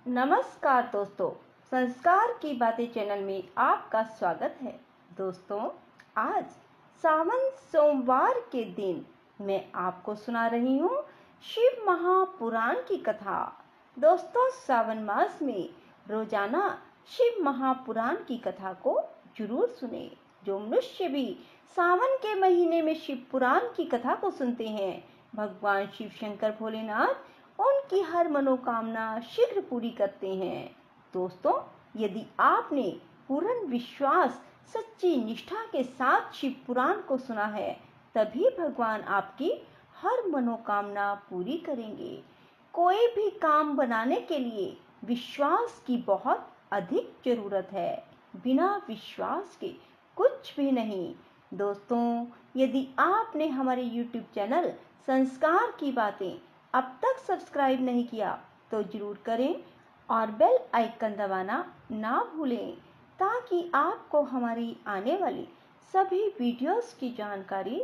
नमस्कार दोस्तों, संस्कार की बातें चैनल में आपका स्वागत है। दोस्तों, आज सावन सोमवार के दिन मैं आपको सुना रही हूँ शिव महापुराण की कथा। दोस्तों, सावन मास में रोजाना शिव महापुराण की कथा को जरूर सुने। जो मनुष्य भी सावन के महीने में शिव पुराण की कथा को सुनते हैं, भगवान शिव शंकर भोलेनाथ उनकी हर मनोकामना शीघ्र पूरी करते हैं। दोस्तों, यदि आपने पूर्ण विश्वास, सच्ची निष्ठा के साथ शिव पुराण को सुना है, तभी भगवान आपकी हर मनोकामना पूरी करेंगे। कोई भी काम बनाने के लिए विश्वास की बहुत अधिक जरूरत है। बिना विश्वास के कुछ भी नहीं। दोस्तों, यदि आपने हमारे YouTube चैनल संस्कार की बातें अब तक सब्सक्राइब नहीं किया तो जरूर करें और बेल आइकन दबाना ना भूलें, ताकि आपको हमारी आने वाली सभी वीडियोस की जानकारी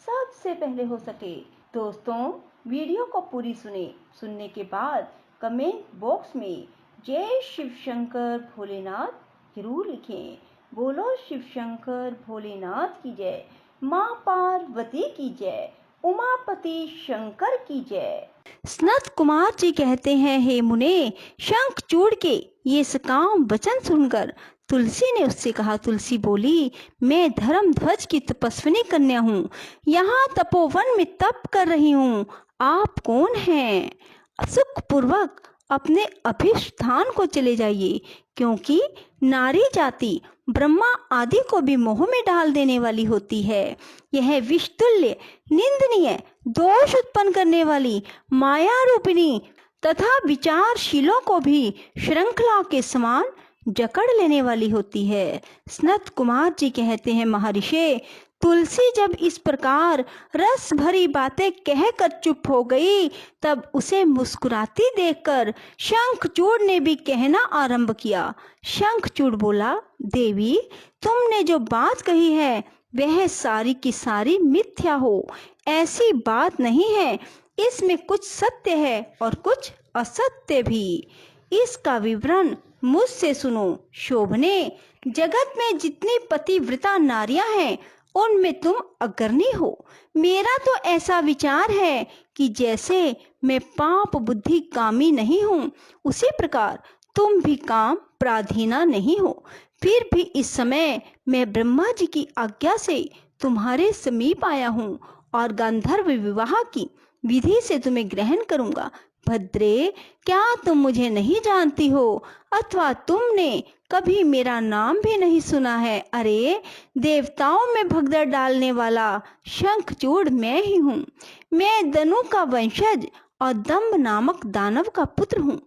सबसे पहले हो सके। दोस्तों, वीडियो को पूरी सुनने के बाद कमेंट बॉक्स में जय शिव शंकर भोलेनाथ जरूर लिखें। बोलो शिव शंकर भोलेनाथ की जय, माँ पार्वती की जय, उमापति शंकर की जय। सनत कुमार जी कहते हैं, हे मुने, शंखचूड़ के ये सकाम वचन सुनकर तुलसी ने उससे कहा। तुलसी बोली, मैं धर्मध्वज की तपस्विनी कन्या हूँ, यहाँ तपोवन में तप कर रही हूँ। आप कौन हैं? सुखपूर्वक अपने अभिष्ठान को चले जाइए, क्योंकि नारी जाति ब्रह्मा आदि को भी मोह में डाल देने वाली होती है। यह विषतुल्य, निंदनीय, दोष उत्पन्न करने वाली, माया रूपिणी तथा विचारशीलों को भी श्रृंखला के समान जकड़ लेने वाली होती है। सनत कुमार जी कहते हैं, महर्षि, तुलसी जब इस प्रकार रस भरी बातें कहकर चुप हो गई, तब उसे मुस्कुराती देखकर शंखचूड़ ने भी कहना आरंभ किया। शंखचूड़ बोला, देवी, तुमने जो बात कही है वह सारी की सारी मिथ्या हो। ऐसी बात नहीं है, इसमें कुछ सत्य है और कुछ असत्य भी। इसका विवरण मुझसे सुनो। शोभने, जगत में जितनी पतिव्रता नारियां हैं, उनमें तुम अग्रणी हो। मेरा तो ऐसा विचार है कि जैसे मैं पाप बुद्धि कामी नहीं हूँ, उसी प्रकार तुम भी काम पराधीना नहीं हो। फिर भी इस समय मैं ब्रह्मा जी की आज्ञा से तुम्हारे समीप आया हूँ और गांधर्व विवाह की विधि से तुम्हें ग्रहण करूंगा। भद्रे, क्या तुम मुझे नहीं जानती हो, अथवा तुमने कभी मेरा नाम भी नहीं सुना है? अरे, देवताओं में भगदड़ डालने वाला शंखचूड़ मैं ही हूँ। मैं दनु का वंशज और दंभ नामक दानव का पुत्र हूँ।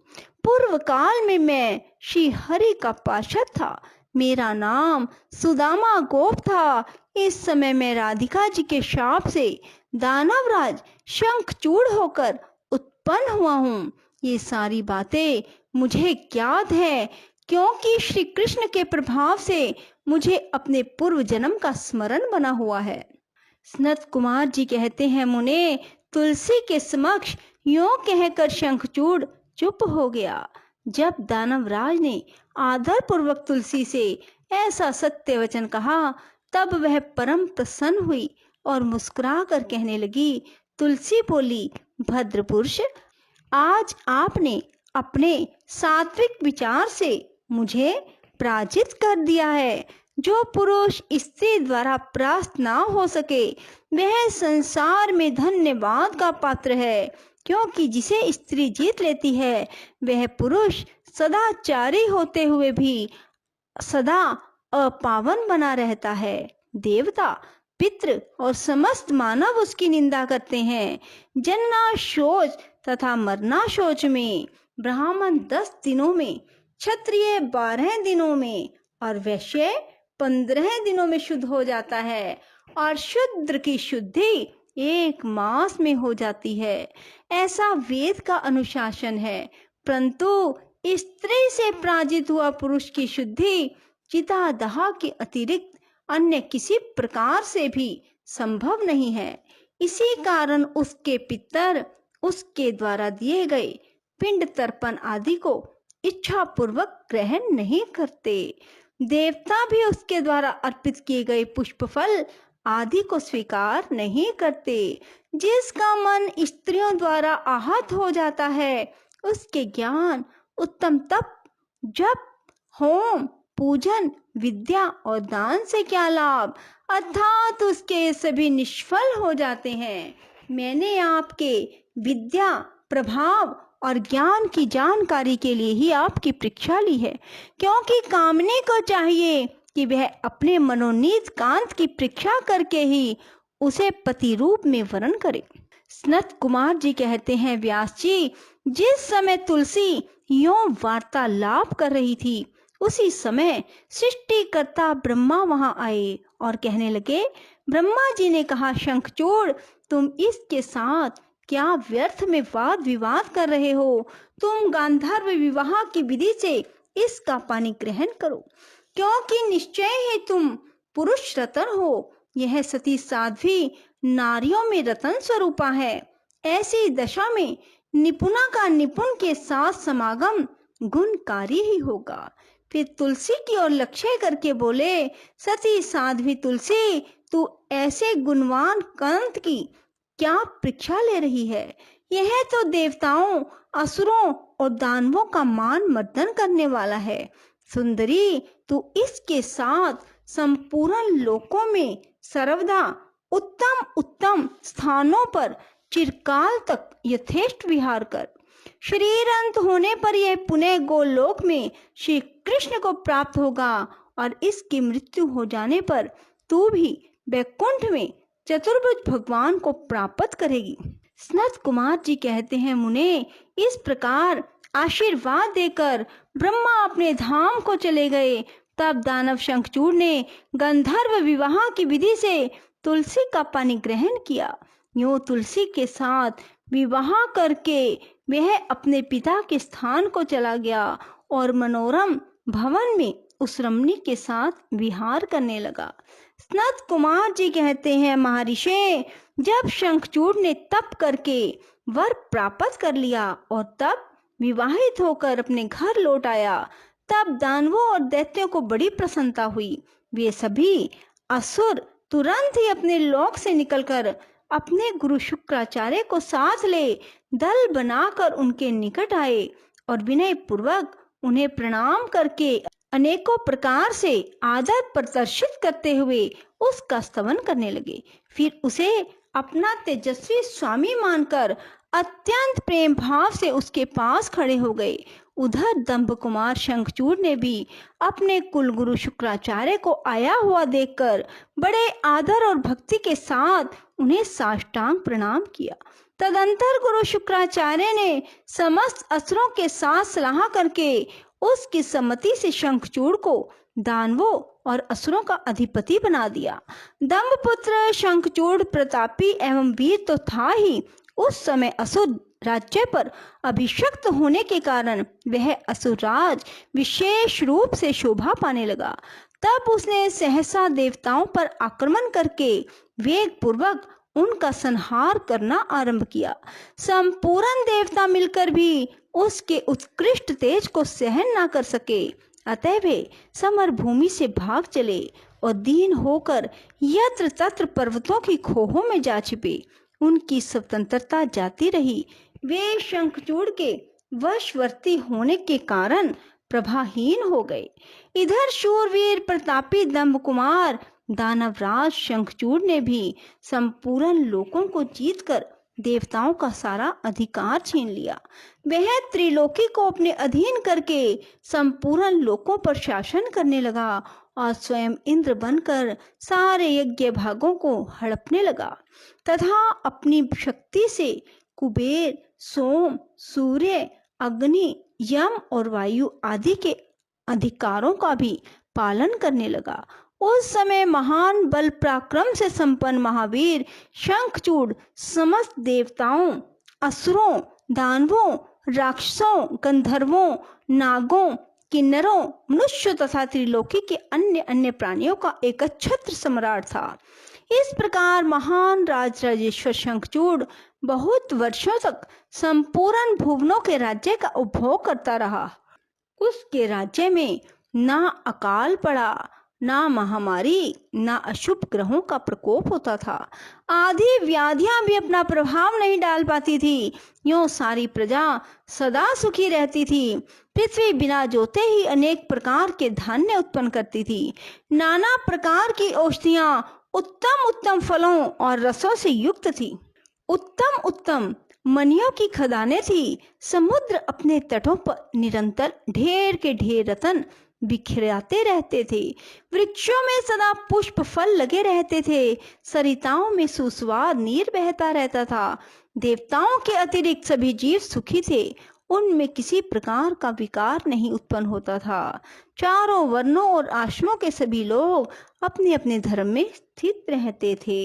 पूर्व काल में मैं श्री हरि का पार्षद था। मेरा नाम सुदामा गोप था। इस समय मैं राधिका जी के शाप से दानवराज शंखचूड़ होकर उत्पन्न हुआ हूँ। ये सारी बातें मुझे ज्ञात है, क्योंकि श्री कृष्ण के प्रभाव से मुझे अपने पूर्व जन्म का स्मरण बना हुआ है। सनत कुमार जी कहते हैं, मुने, तुलसी के समक्ष यूं कहकर शंखचूड़ चुप हो गया। जब दानवराज ने आदर पूर्वक तुलसी से ऐसा सत्य वचन कहा, तब वह परम प्रसन्न हुई और मुस्कुरा कर कहने लगी। तुलसी बोली, भद्र पुरुष, आज आपने अपने सात्विक विचार से मुझे पराजित कर दिया है। जो पुरुष स्त्री द्वारा परास्त ना हो सके, वह संसार में धन्यवाद का पात्र है, क्योंकि जिसे स्त्री जीत लेती है, वह पुरुष सदाचारी होते हुए भी सदा अपावन बना रहता है। देवता, पितृ और समस्त मानव उसकी निंदा करते हैं। जन्ना शोच तथा मरना शोच में ब्राह्मण 10 दिनों में, क्षत्रिय 12 दिनों में और वैश्य 15 दिनों में शुद्ध हो जाता है, और शूद्र की शुद्धि 1 मास में हो जाती है। ऐसा वेद का अनुशासन है। परंतु स्त्री से पराजित हुआ पुरुष की शुद्धि चितादह के अतिरिक्त अन्य किसी प्रकार से भी संभव नहीं है। इसी कारण उसके पितर उसके द्वारा दिए गए पिंड तर्पण आदि को इच्छा पूर्वक ग्रहण नहीं करते। देवता भी उसके द्वारा अर्पित किए गए पुष्प फल आदि को स्वीकार नहीं करते। जिसका मन स्त्रियों द्वारा आहत हो जाता है, उसके ज्ञान, उत्तम तप, जप, होम, पूजन, विद्या और दान से क्या लाभ, अर्थात उसके सभी निष्फल हो जाते हैं। मैंने आपके विद्या, प्रभाव और ज्ञान की जानकारी के लिए ही आपकी परीक्षा ली है, क्योंकि कामने को चाहिए कि वह अपने मनोनीत कांत की परीक्षा करके ही उसे पति रूप में वरण करे। सनत कुमार जी कहते हैं, व्यास जी, जिस समय तुलसी यों वार्तालाप कर रही थी, उसी समय सृष्टिकर्ता ब्रह्मा वहां आए और कहने लगे। ब्रह्मा जी ने कहा, शंखचूड़, तुम इसके साथ क्या व्यर्थ में वाद विवाद कर रहे हो? तुम गांधर्व विवाह की विधि से इसका पानी ग्रहण करो, क्योंकि निश्चय ही तुम पुरुष रतन हो। यह सती साध्वी नारियों में रतन स्वरूपा है। ऐसी दशा में निपुणा का निपुण के साथ समागम गुणकारी ही होगा। फिर तुलसी की ओर लक्ष्य करके बोले, सती साध्वी तुलसी, तू ऐसे गुणवान कंत की क्या परीक्षा ले रही है? यह तो देवताओं, असुरों और दानवों का मान मर्दन करने वाला है। सुंदरी, तू इसके साथ संपूर्ण लोकों में सर्वदा उत्तम उत्तम स्थानों पर चिरकाल तक यथेष्ट विहार कर। शरीर अंत होने पर यह पुनः गोलोक में श्री कृष्ण को प्राप्त होगा और इसकी मृत्यु हो जाने पर तू भी वैकुंठ में चतुर्भुज भगवान को प्राप्त करेगी। सनत कुमार जी कहते हैं, मुने, इस प्रकार आशीर्वाद देकर ब्रह्मा अपने धाम को चले गए। तब दानव शंखचूड़ ने गंधर्व विवाह की विधि से तुलसी का पानी ग्रहण किया। यूं तुलसी के साथ विवाह करके वह अपने पिता के स्थान को चला गया और मनोरम भवन में उस रमणी के साथ विहार करने लगा। सनत कुमार जी कहते हैं, महर्षि, जब शंखचूड़ ने तप करके वर प्राप्त कर लिया और तब विवाहित होकर अपने घर लौट आया, तब दानवों और दैत्यों को बड़ी प्रसन्नता हुई। वे सभी असुर तुरंत ही अपने लोक से निकलकर अपने गुरु शुक्राचार्य को साथ ले दल बनाकर उनके निकट आए और विनय पूर्वक उन्हें प्रणाम करके अनेकों प्रकार से आदर प्रदर्शित करते हुए उसका स्तवन करने लगे। फिर उसे अपना तेजस्वी स्वामी मानकर अत्यंत प्रेम भाव से उसके पास खड़े हो गए। उधर दंभ कुमार शंखचूड़ ने भी अपने कुलगुरु शुक्राचार्य को आया हुआ देखकर बड़े आदर और भक्ति के साथ उन्हें साष्टांग प्रणाम किया। तदंतर गुरु शुक्राचार्य ने समस्त असुरों के साथ सलाह करके उसकी सम्मति से शंखचूड़ को दानवों और असुरों का अधिपति बना दिया। दंभपुत्र शंखचूड़ प्रतापी एवं वीर तो था ही, उस समय असुर राज्य पर अभिषिक्त होने के कारण वह असुरराज विशेष रूप से शोभा पाने लगा। तब उसने सहसा देवताओं पर आक्रमण करके वेग पूर्वक उनका संहार करना आरंभ किया। संपूर्ण देवता मिलकर भी उसके उत्कृष्ट तेज को सहन न कर सके, अतः वे समर भूमि से भाग चले और दीन होकर यत्र तत्र पर्वतों की खोहों में जा छिपे। उनकी स्वतंत्रता जाती रही। वे शंखचूड़ के वशवर्ती होने के कारण प्रभाहीन हो गए। इधर शूरवीर प्रतापी दंभ कुमार दानवराज शंखचूड़ ने भी संपूर्ण लोकों को जीतकर देवताओं का सारा अधिकार छीन लिया। वह त्रिलोकी को अपने अधीन करके संपूर्ण लोकों पर शासन करने लगा और स्वयं इंद्र बनकर सारे यज्ञ भागों को हड़पने लगा तथा अपनी शक्ति से कुबेर, सोम, सूर्य, अग्नि, यम और वायु आदि के अधिकारों का भी पालन करने लगा। उस समय महान बल पराक्रम से संपन्न महावीर शंखचूड़ समस्त देवताओं, असुरों, दानवों, राक्षसों, गंधर्वों, नागों, किन्नरों, मनुष्यों तथा त्रिलोकी के अन्य अन्य प्राणियों का एकछत्र सम्राट था। इस प्रकार महान राजराजेश्वर शंखचूड़ बहुत वर्षों तक संपूर्ण भुवनों के राज्य का उपभोग करता रहा। उसके राज्य में ना अकाल पड़ा, ना महामारी, ना अशुभ ग्रहों का प्रकोप होता था। आधी व्याधियां भी अपना प्रभाव नहीं डाल पाती थी। यूं सारी प्रजा सदा सुखी रहती थी। पृथ्वी बिना जोते ही अनेक प्रकार के धान्य उत्पन्न करती थी। नाना प्रकार की औषधियां उत्तम उत्तम फलों और रसों से युक्त थी। उत्तम उत्तम मणियों की खदानें थी। समुद्र अपने तटों पर निरंतर ढेर के ढेर रत्न बिखराते रहते थे। वृक्षों में सदा पुष्प फल लगे रहते थे। सरिताओं में सुस्वाद नीर बहता रहता था। देवताओं के अतिरिक्त सभी जीव सुखी थे। उनमें किसी प्रकार का विकार नहीं उत्पन्न होता था। चारों वर्णों और आश्रमों के सभी लोग अपने अपने धर्म में स्थित रहते थे।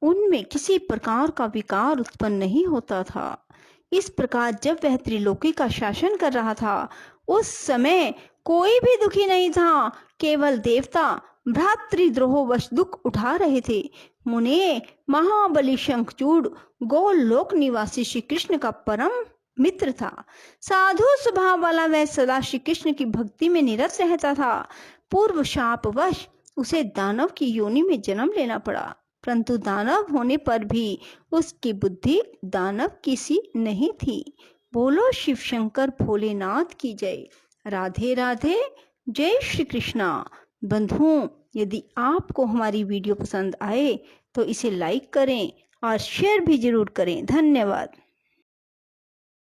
उनमें किसी प्रकार का विकार उत्पन्न नहीं होता था। इस प्रकार जब वह त्रिलोकी का शासन कर रहा था, उस समय कोई भी दुखी नहीं था। केवल देवता भ्रातृद्रोहवश दुख उठा रहे थे। मुने महाबली शंखचूड़ गोलोक निवासी श्री कृष्ण का परम मित्र था। साधु स्वभाव वाला वह सदा श्री कृष्ण की भक्ति में निरत रहता था। पूर्व शापवश उसे दानव की योनि में जन्म लेना पड़ा, परंतु दानव होने पर भी उसकी बुद्धि दानव की सी नहीं थी। बोलो शिव शंकर भोलेनाथ की जय। राधे राधे। जय श्री कृष्णा। बंधुओं, यदि आपको हमारी वीडियो पसंद आए तो इसे लाइक करें और शेयर भी जरूर करें। धन्यवाद।